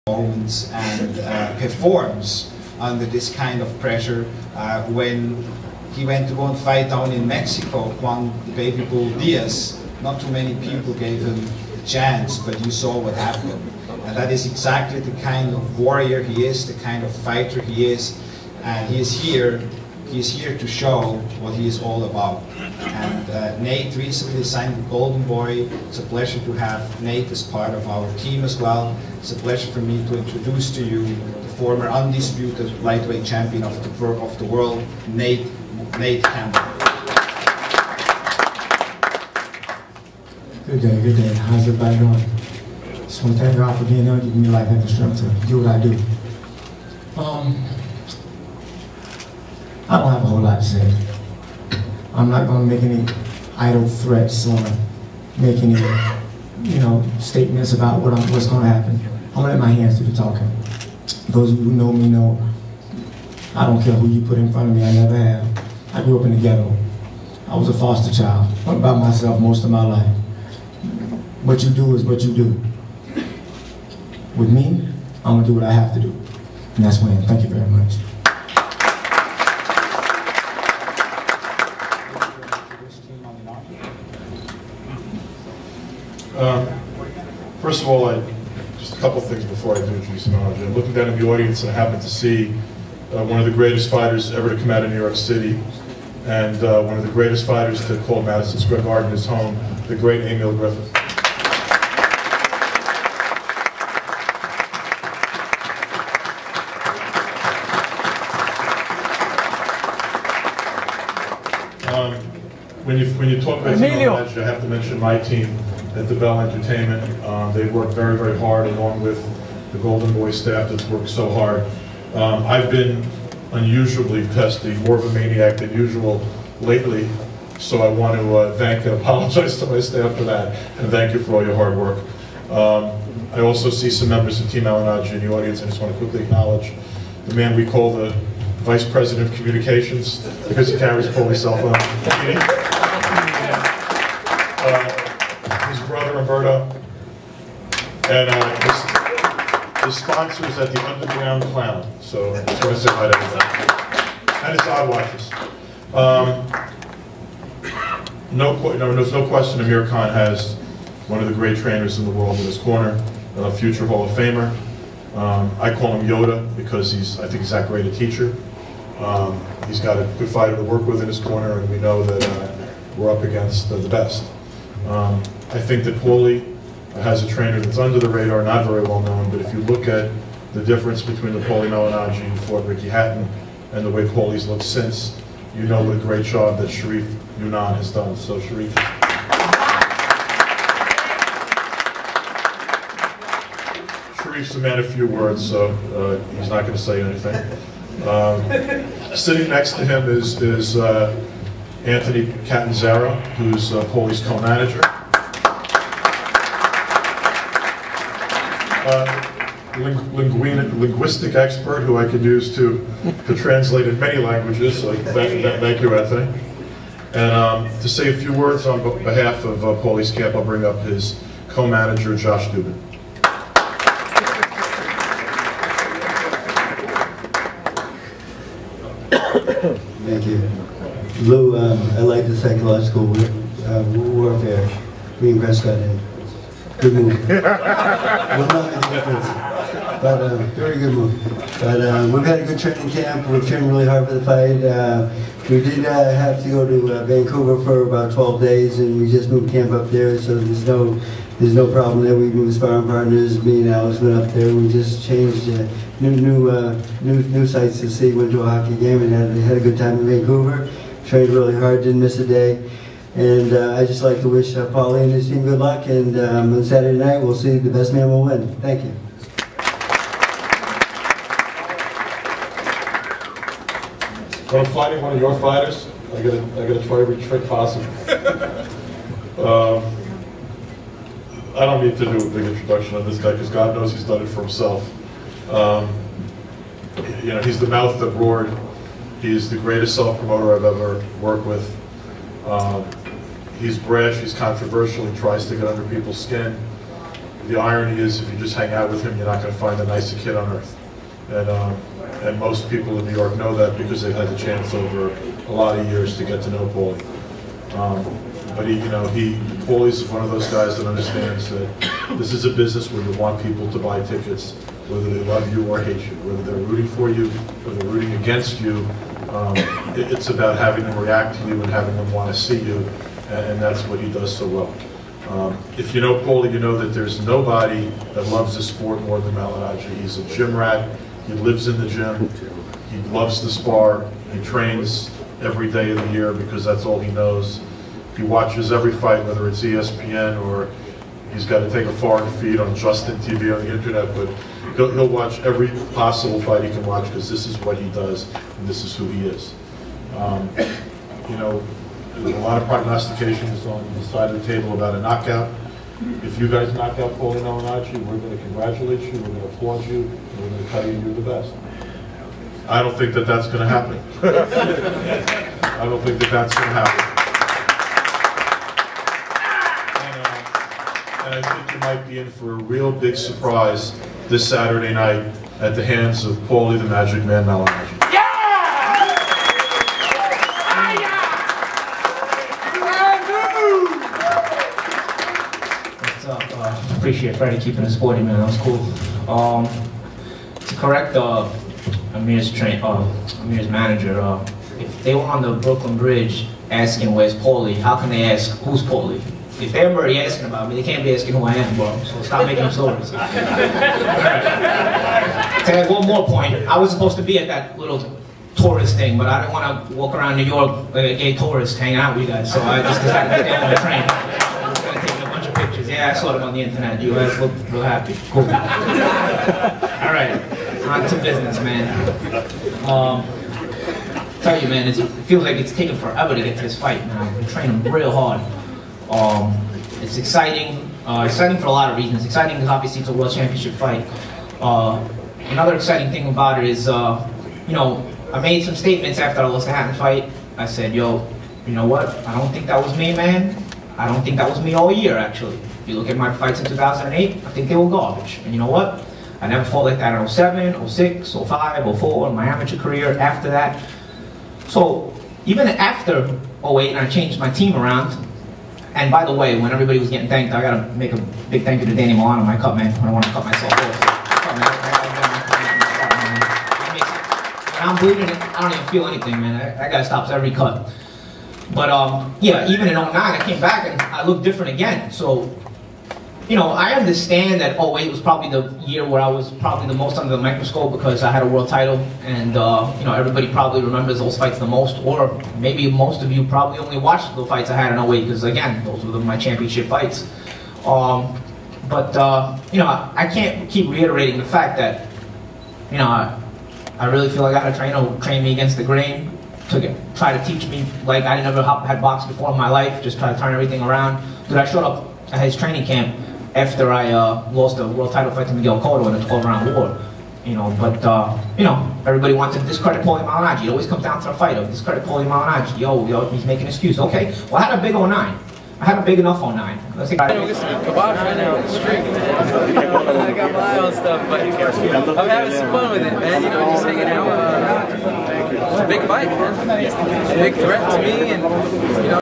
moments and performs under this kind of pressure. When he went to go and fight down in Mexico, Juan Baby Bull Diaz, not too many people gave him a chance, but you saw what happened. And that is exactly the kind of warrior he is, the kind of fighter he is, and he is here to show what he is all about. And Nate recently signed with Golden Boy. It's a pleasure to have Nate as part of our team as well. It's a pleasure for me to introduce to you the former undisputed lightweight champion of the world, Nate Campbell. Good day. How's everybody doing? Just want to thank God for being there, giving me life and the strength to do what I do. I don't have a whole lot to say. I'm not going to make any idle threats or make any, statements about what's going to happen. I'm going to let my hands do the talking. Those of you who know me know I don't care who you put in front of me. I never have. I grew up in the ghetto. I was a foster child. Went by myself most of my life. What you do is what you do. With me, I'm going to do what I have to do. And that's when. Thank you very much. First of all, just a couple things before I do introduce Malignaggi. I'm looking down in the audience and I happen to see one of the greatest fighters ever to come out of New York City, and one of the greatest fighters to call Madison Square Garden his home, the great Amir Griffith. When you talk about Malignaggi, I have to mention my team at the Bell Entertainment. They've worked very, very hard, along with the Golden Boy staff that's worked so hard. I've been unusually testy, more of a maniac than usual lately, so I want to thank and apologize to my staff for that, and thank you for all your hard work. I also see some members of Team Malignaggi in the audience. I just want to quickly acknowledge the man we call the Vice President of Communications, because he carries Pual's cell phone. His brother Umberto, and his sponsors at the Underground Clown. So I just want to say hi to everybody. And his odd watches. There's no question Amir Khan has one of the great trainers in the world in his corner, a future Hall of Famer. I call him Yoda because I think he's that great a teacher. He's got a good fighter to work with in his corner, and we know that we're up against the best. I think that Pual has a trainer that's under the radar, not very well known, but if you look at the difference between the Pual Malignaggi who fought Ricky Hatton and the way Pual's looked since, you know what a great job that Sharif Yunan has done. So Sharif. Sharif's a man of few words, so he's not going to say anything. Sitting next to him is Anthony Catanzaro, who's Pual's co-manager. Linguistic expert who I could use to translate in many languages, so thank you, Anthony. And to say a few words on behalf of Pual's camp, I'll bring up his co-manager, Josh Dubin. Thank you. Lou, I like the psychological warfare. Green Prescott in. Good move. Will not make a difference. But very good move. But we've had a good training camp. We've trained really hard for the fight. We did have to go to Vancouver for about 12 days, and we just moved camp up there, so there's no problem there. We moved sparring partners. Me and Alex went up there. We just changed new sites to see. Went to a hockey game and had a good time in Vancouver. Trained really hard. Didn't miss a day. And I just like to wish Pual and his team good luck. And on Saturday night, we'll see the best man will win. Thank you. When I'm fighting one of your fighters, I gotta try every trick possible. I don't need to do a big introduction on this guy because God knows he's done it for himself. He's the mouth that roared. He's the greatest self-promoter I've ever worked with. He's brash, he's controversial, he tries to get under people's skin. the irony is, if you just hang out with him, you're not going to find a nicer kid on earth. And most people in New York know that because they've had the chance over a lot of years to get to know Paulie. But Paulie's one of those guys that understands that this is a business where you want people to buy tickets, whether they love you or hate you, whether they're rooting for you or they're rooting against you. It's about having them react to you and having them want to see you, and that's what he does so well. If you know Paulie, you know that there's nobody that loves the sport more than Malignaggi. He's a gym rat. He lives in the gym. He loves the spar. He trains every day of the year because that's all he knows. He watches every fight, whether it's ESPN or he's got to take a foreign feed on Justin TV on the internet, but he'll watch every possible fight he can watch because this is what he does and this is who he is. There's a lot of prognostications on the side of the table about a knockout. If you guys knock out Paulie Malignaggi, we're going to congratulate you, we're going to applaud you, and we're going to tell you you're the best. I don't think that that's going to happen. I don't think that that's going to happen. And I think you might be in for a real big surprise this Saturday night at the hands of Paulie the Magic Man Malignaggi. Appreciate Freddie keeping us sporty, man. That was cool. To correct Amir's manager, if they were on the Brooklyn Bridge asking where's Paulie, how can they ask who's Paulie? If they're already asking about me, they can't be asking who I am, bro. So stop making up stories. To add one more point, I was supposed to be at that little tourist thing, but I didn't want to walk around New York like a gay tourist hanging out with you guys, so I just decided to stay on the train. Yeah, I saw them on the internet. You guys look real happy. Cool. All right, on to business, man. Tell you, man, it feels like it's taken forever to get to this fight. Now, I'm training real hard. It's exciting. Exciting for a lot of reasons. Exciting because obviously it's a world championship fight. Another exciting thing about it is, I made some statements after I lost the Hatton fight. I said, yo, you know what? I don't think that was me, man. I don't think that was me all year, actually. If you look at my fights in 2008, I think they were garbage. And you know what? I never fought like that in 07, 06, 05, 04, in my amateur career, after that. So, even after 08, and I changed my team around, and by the way, when everybody was getting thanked, I gotta make a big thank you to Danny Milano, my cut man. I don't want to cut myself off. When I'm bleeding, I don't even feel anything, man. That guy stops every cut. But yeah, even in 09, I came back and I looked different again. So, I understand that 08 was probably the year where I was probably the most under the microscope because I had a world title, and everybody probably remembers those fights the most, or maybe most of you probably only watched the fights I had in 08 because again, those were my championship fights. I can't keep reiterating the fact that, I really feel like I had a trainer who trained me against the grain. Try to teach me like I never had boxed before in my life, just try to turn everything around. Dude, I showed up at his training camp after I lost a world title fight to Miguel Cotto in a 12-round war. Everybody wanted to discredit Paulie Malignaggi. It always comes down to the fight of discredit Paulie Malignaggi. Yo, he's making an excuse. Okay, well I had a big 09. I had a big enough 09. Let's see. I'm get some kebabs right now on the street, man. I got my eye on stuff, but I'm having some fun with it, man. Just hanging out. It's a big fight, man. It's a big threat to me, and